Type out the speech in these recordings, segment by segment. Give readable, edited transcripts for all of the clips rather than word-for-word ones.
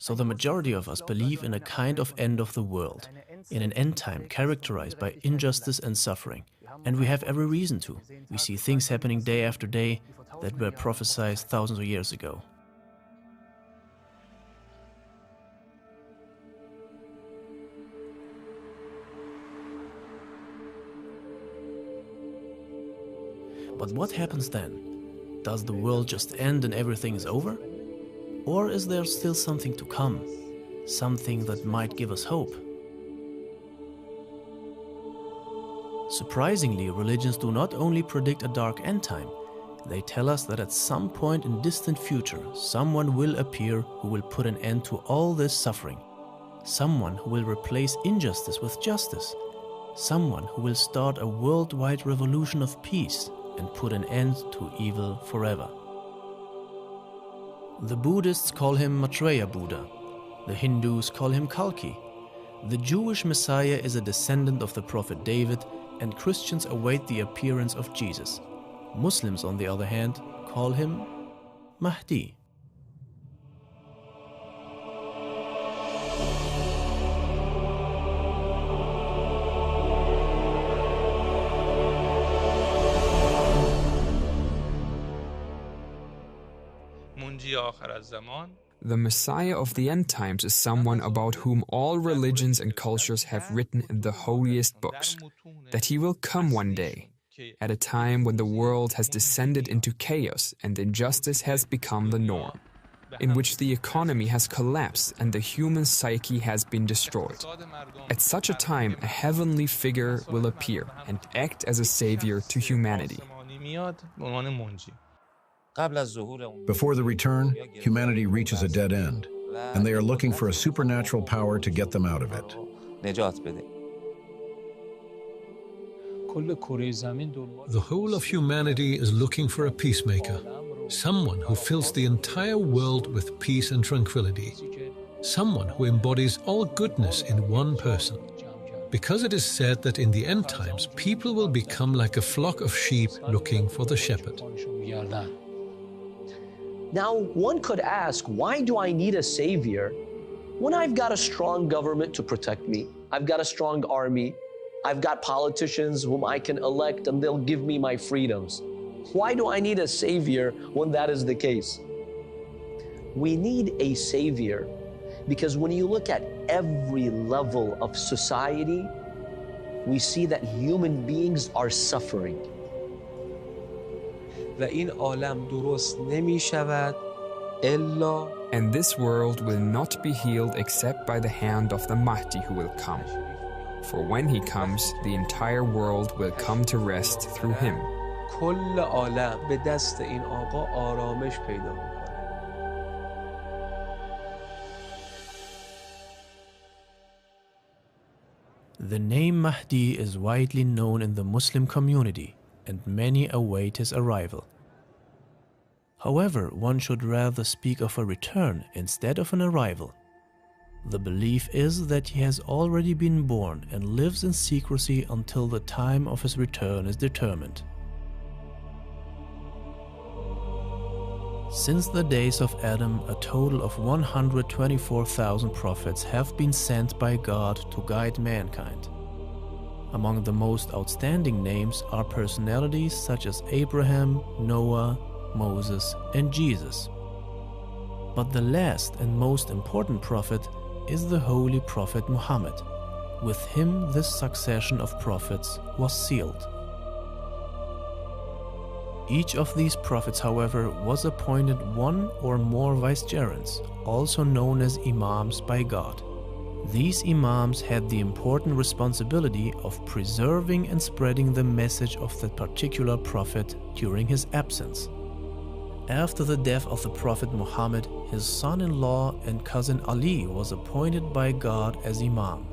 So the majority of us believe in a kind of end of the world, in an end time characterized by injustice and suffering. And we have every reason to. We see things happening day after day that were prophesied thousands of years ago. But what happens then? Does the world just end and everything is over? Or is there still something to come? Something that might give us hope? Surprisingly, religions do not only predict a dark end time, they tell us that at some point in distant future, someone will appear who will put an end to all this suffering. Someone who will replace injustice with justice. Someone who will start a worldwide revolution of peace and put an end to evil forever. The Buddhists call him Maitreya Buddha. The Hindus call him Kalki. The Jewish Messiah is a descendant of the prophet David, and Christians await the appearance of Jesus. Muslims, on the other hand, call him Mahdi. The Messiah of the end times is someone about whom all religions and cultures have written in the holiest books, that he will come one day, at a time when the world has descended into chaos and injustice has become the norm, in which the economy has collapsed and the human psyche has been destroyed. At such a time, a heavenly figure will appear and act as a savior to humanity. Before the return, humanity reaches a dead end, and they are looking for a supernatural power to get them out of it. The whole of humanity is looking for a peacemaker, someone who fills the entire world with peace and tranquility, someone who embodies all goodness in one person. Because it is said that in the end times, people will become like a flock of sheep looking for the shepherd. Now, one could ask, why do I need a savior when I've got a strong government to protect me? I've got a strong army. I've got politicians whom I can elect and they'll give me my freedoms. Why do I need a savior when that is the case? We need a savior because when you look at every level of society, we see that human beings are suffering. And this world will not be healed except by the hand of the Mahdi who will come. For when he comes, the entire world will come to rest through him. The name Mahdi is widely known in the Muslim community, and many await his arrival. However, one should rather speak of a return instead of an arrival. The belief is that he has already been born and lives in secrecy until the time of his return is determined. Since the days of Adam, a total of 124,000 prophets have been sent by God to guide mankind. Among the most outstanding names are personalities such as Abraham, Noah, Moses, and Jesus. But the last and most important prophet is the Holy Prophet Muhammad. With him, this succession of prophets was sealed. Each of these prophets, however, was appointed one or more vicegerents, also known as imams by God. These imams had the important responsibility of preserving and spreading the message of that particular prophet during his absence. After the death of the Prophet Muhammad, his son-in-law and cousin Ali was appointed by God as imam.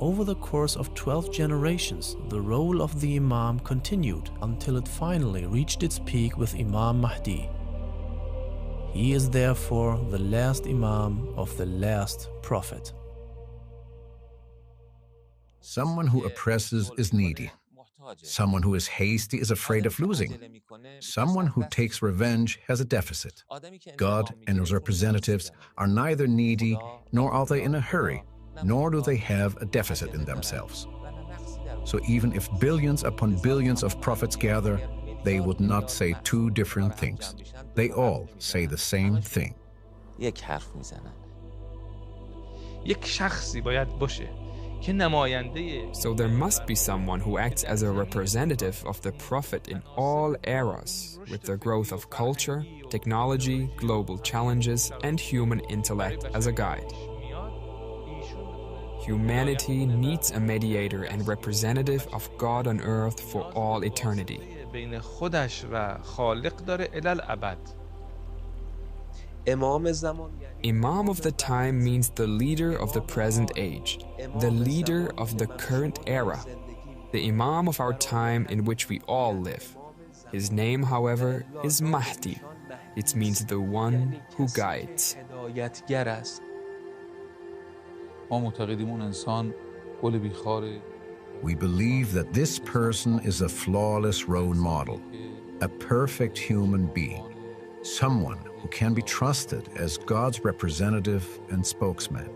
Over the course of 12 generations, the role of the imam continued until it finally reached its peak with Imam Mahdi. He is therefore the last imam of the last prophet. Someone who oppresses is needy. Someone who is hasty is afraid of losing. Someone who takes revenge has a deficit. God and his representatives are neither needy, nor are they in a hurry, nor do they have a deficit in themselves. So even if billions upon billions of prophets gather, they would not say two different things. They all say the same thing. یک حرف میزنن. یک شخصی باید باشه که نماینده. So there must be someone who acts as a representative of the prophet in all eras, with the growth of culture, technology, global challenges, and human intellect as a guide. Humanity needs a mediator and representative of God on earth for all eternity. بین خودش و خالق داره الی الابد. Imam of the time means the leader of the present age, the leader of the current era, the Imam of our time in which we all live. His name, however, is Mahdi. It means the one who guides. We believe that this person is a flawless role model, a perfect human being, someone who can be trusted as God's representative and spokesman.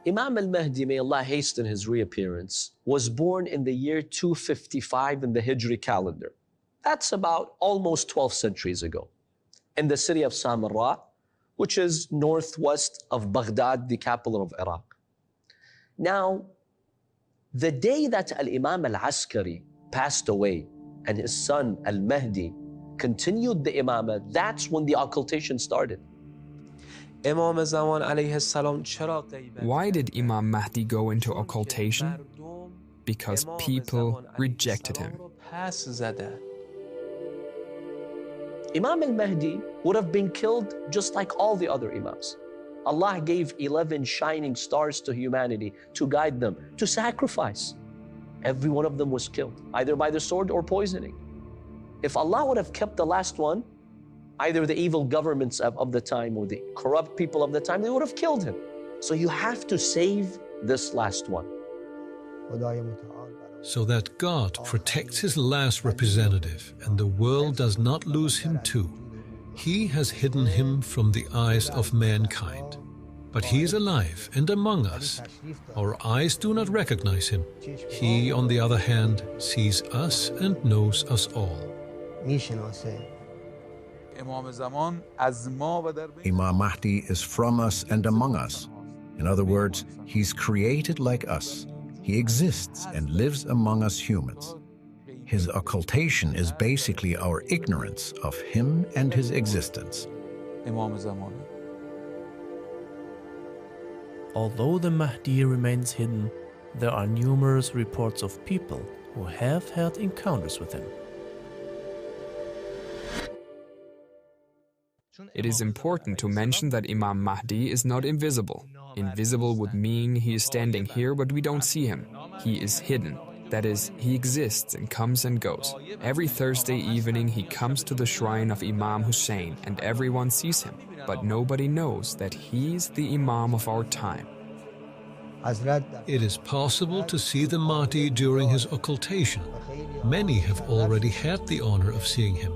Imam al-Mahdi, may Allah hasten his reappearance, was born in the year 255 in the Hijri calendar. That's about almost 12 centuries ago, in the city of Samarra, which is northwest of Baghdad, the capital of Iraq. Now, the day that Al-Imam al-Askari passed away and his son al-Mahdi continued the imamah, that's when the occultation started. Why did Imam Mahdi go into occultation? Because people rejected him. Imam al-Mahdi would have been killed just like all the other imams. Allah gave 11 shining stars to humanity to guide them, to sacrifice. Every one of them was killed, either by the sword or poisoning. If Allah would have kept the last one, either the evil governments of the time or the corrupt people of the time, they would have killed him. So you have to save this last one. So that God protects his last representative and the world does not lose him too. He has hidden him from the eyes of mankind. But he is alive and among us. Our eyes do not recognize him. He, on the other hand, sees us and knows us all. Imam Mahdi is from us and among us. In other words, he's created like us. He exists and lives among us humans. His occultation is basically our ignorance of him and his existence. Although the Mahdi remains hidden, there are numerous reports of people who have had encounters with him. It is important to mention that Imam Mahdi is not invisible. Invisible would mean he is standing here, but we don't see him. He is hidden. That is, he exists and comes and goes. Every Thursday evening he comes to the shrine of Imam Hussein and everyone sees him, but nobody knows that he's the Imam of our time. It is possible to see the Mahdi during his occultation. Many have already had the honor of seeing him.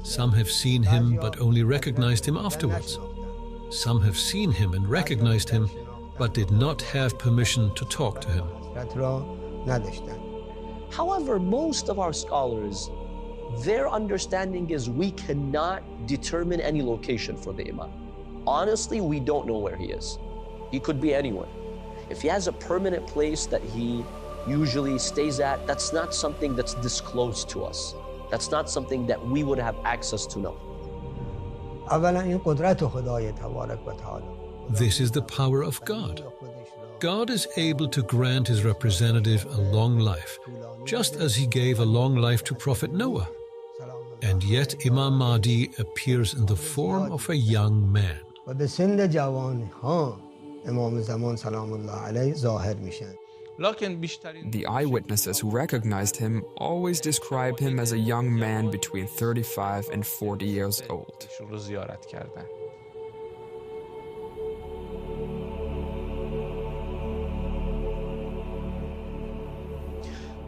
Some have seen him but only recognized him afterwards. Some have seen him and recognized him but did not have permission to talk to him. However, most of our scholars, their understanding is we cannot determine any location for the Imam. Honestly, we don't know where he is. He could be anywhere. If he has a permanent place that he usually stays at, that's not something that's disclosed to us. That's not something that we would have access to know. This is the power of God. God is able to grant his representative a long life, just as he gave a long life to Prophet Noah. And yet Imam Mahdi appears in the form of a young man. The eyewitnesses who recognized him always describe him as a young man between 35 and 40 years old.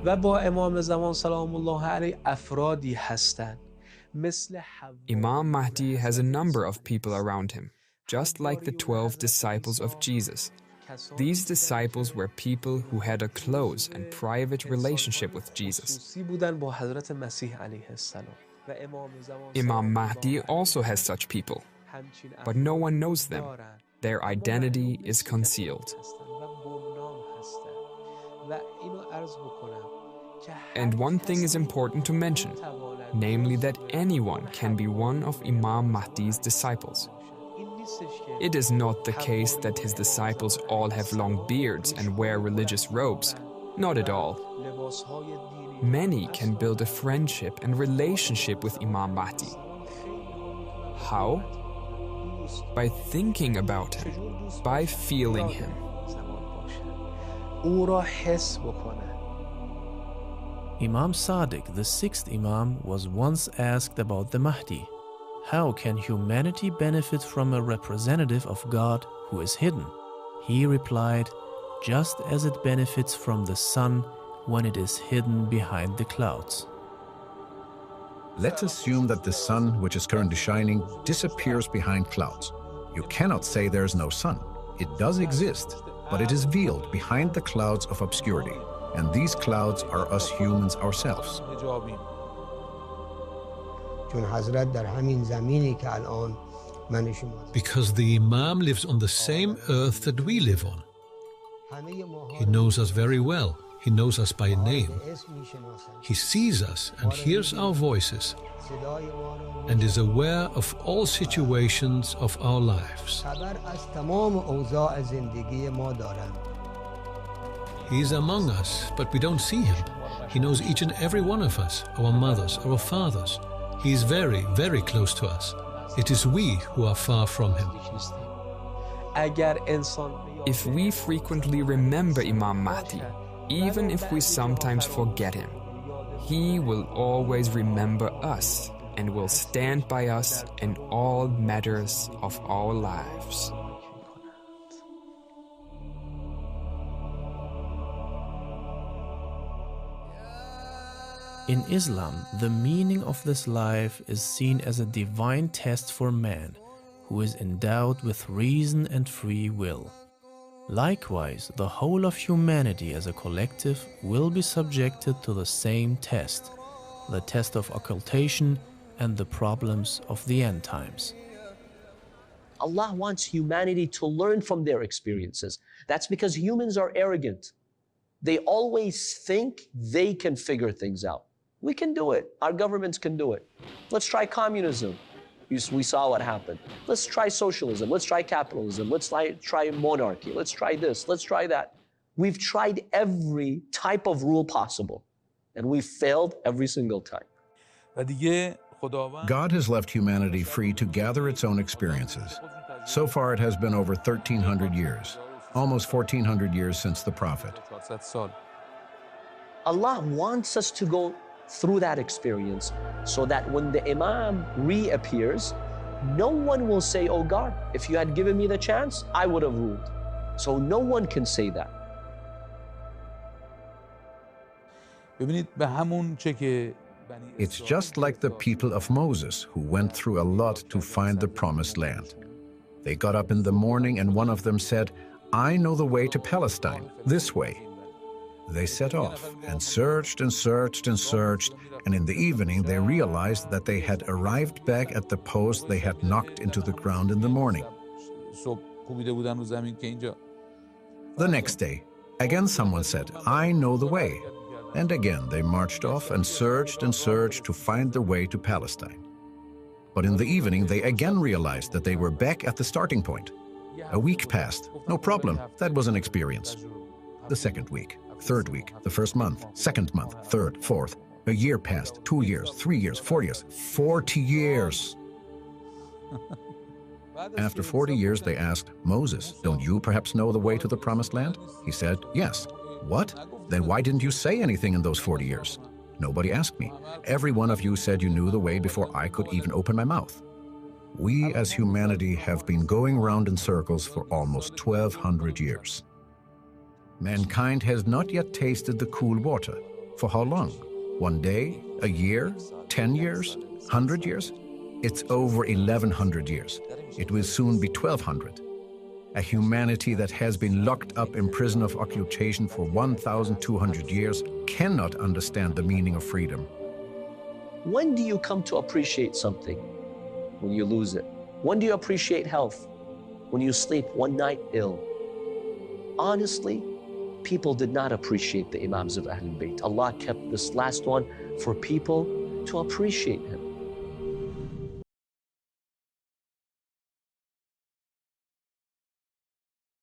و با امام زمان سلام الله علیه افرادی هستند مثل Imam Mahdi has a number of people around him, just like the 12 disciples of Jesus. These disciples were people who had a close and private relationship with Jesus. Imam Mahdi also has such people, but no one knows them. Their identity is concealed. And one thing is important to mention, namely that anyone can be one of Imam Mahdi's disciples. It is not the case that his disciples all have long beards and wear religious robes. Not at all. Many can build a friendship and relationship with Imam Mahdi. How? By thinking about him, by feeling him. Imam Sadiq, the sixth Imam, was once asked about the Mahdi. How can humanity benefit from a representative of God who is hidden? He replied, just as it benefits from the sun when it is hidden behind the clouds. Let's assume that the sun, which is currently shining, disappears behind clouds. You cannot say there is no sun. It does exist, but it is veiled behind the clouds of obscurity. And these clouds are us humans ourselves. Because the Imam lives on the same earth that we live on. He knows us very well. He knows us by name. He sees us and hears our voices and is aware of all situations of our lives. He is among us, but we don't see him. He knows each and every one of us, our mothers, our fathers. He is very, very close to us. It is we who are far from him. If we frequently remember Imam Mahdi, even if we sometimes forget him, he will always remember us and will stand by us in all matters of our lives. In Islam, the meaning of this life is seen as a divine test for man, who is endowed with reason and free will. Likewise, the whole of humanity as a collective will be subjected to the same test, the test of occultation and the problems of the end times. Allah wants humanity to learn from their experiences. That's because humans are arrogant. They always think they can figure things out. We can do it. Our governments can do it. Let's try communism. We saw what happened. Let's try socialism. Let's try capitalism. Let's try monarchy. Let's try this. Let's try that. We've tried every type of rule possible, and we've failed every single time. God has left humanity free to gather its own experiences. So far, it has been over 1,300 years, almost 1,400 years since the Prophet. Allah wants us to go through that experience so that when the Imam reappears, no one will say, oh God, if you had given me the chance, I would have ruled. So no one can say that. It's just like the people of Moses who went through a lot to find the promised land. They got up in the morning and one of them said, I know the way to Palestine, this way. They set off and searched and searched and searched, and in the evening they realized that they had arrived back at the post they had knocked into the ground in the morning. The next day, again someone said, I know the way. And again they marched off and searched to find the way to Palestine. But in the evening they again realized that they were back at the starting point. A week passed, no problem, that was an experience. The second week, third week, the first month, second month, third, fourth. A year passed, 2 years, 3 years, 4 years, 40 years. After 40 years, they asked, Moses, don't you perhaps know the way to the promised land? He said, yes. What? Then why didn't you say anything in those 40 years? Nobody asked me. Every one of you said you knew the way before I could even open my mouth. We as humanity have been going round in circles for almost 1,200 years. Mankind has not yet tasted the cool water. For how long? 1 day? A year? 10 years? 100 years? It's over 1,100 years. It will soon be 1,200. A humanity that has been locked up in prison of occupation for 1,200 years cannot understand the meaning of freedom. When do you come to appreciate something? When you lose it. When do you appreciate health? When you sleep one night ill. Honestly, people did not appreciate the Imams of Ahlul Bayt. Allah kept this last one for people to appreciate him.